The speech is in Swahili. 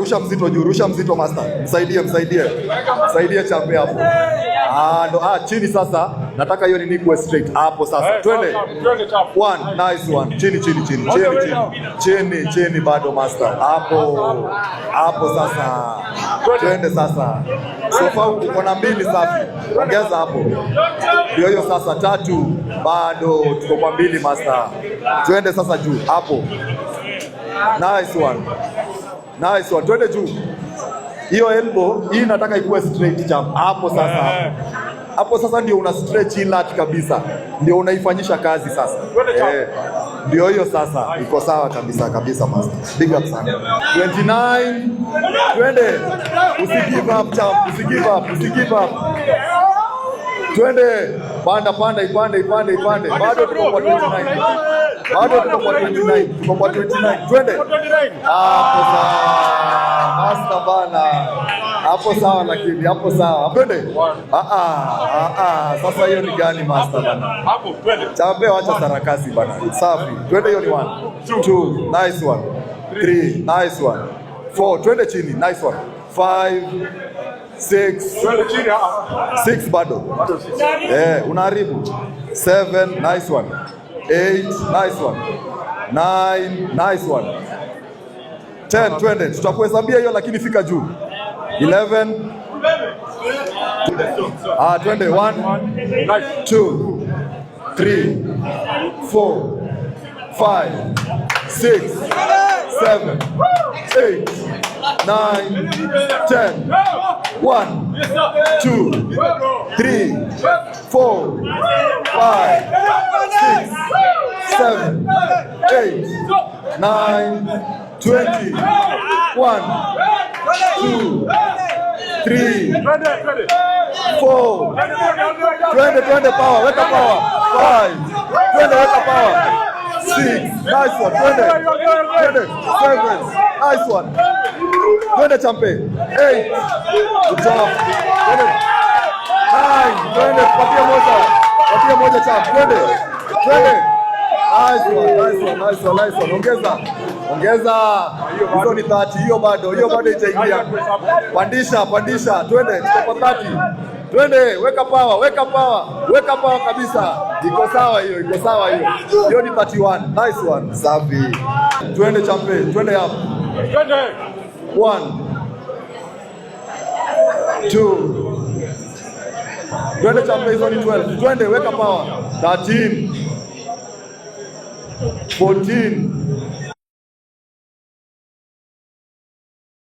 rusha mzito juu, rusha mzito master. Msaidie champe hapo. Ndo chini sasa. Nataka hiyo ni kuwe straight hapo sasa. Twende. One, nice one. Chini bado master. Hapo sasa. Twende sasa. So far uko na 2 safi. Ongeza hapo. Ndio hiyo sasa 3 bado tuko kwa 2 master. Twende sasa juu hapo. Nice one. Twende juu. Hiyo elbow hii nataka ikuwe straight jump. Hapo sasa ndio una stretch lat kabisa. Ndio unaifanyisha kazi sasa. Ndio hiyo sasa iko sawa kabisa master. Big up sana. 29. Twende. Usigive up champ. Usigive up. Twende. Panda ipande. Bado tuko kwa 29. Tuko kwa 29. Twende. Hapo sawa. Master bana. Hapo sawa lakini hapo sawa. Twende. Sasa hiyo ni gani master bana? Hapo twende. Chambe acha sarakasi bana. Safi. Twende hiyo ni 1. 2. Nice one. 3. Nice one. 4. Twende chini. Nice one. 5. 6 bado. Unaharibu. 7, nice one. 8, nice one. 9, nice one. 10, twende. Tutakuhesabia hiyo lakini fika juu. 11. Twende. 1, 2, 3, 4, 5, 6, 7, 8, 9, 10. 1, 2, 3, 4, 5, 6, 7, 8, 9, 20. 1, 2, 3, 4. Twende power, weka power. 5. Twende weka power. 6. Nice one. Twende. 7. Nice one. Twende champe. 8. Good job. Twende. 9. Twende patia moja champ. Twende. Nice one. Ongeza. Hizo ni 30. Hiyo bado itaingia. Pandisha. Twende. Tuko 30. Twende, weka power kabisa. Iko sawa hiyo. Hiyo ni 31. Nice one. Safi. Twende champe. Twende hapo. Twende. 1, 2. Twende champe, hizo ni 12. Twende, weka power. 13. 14.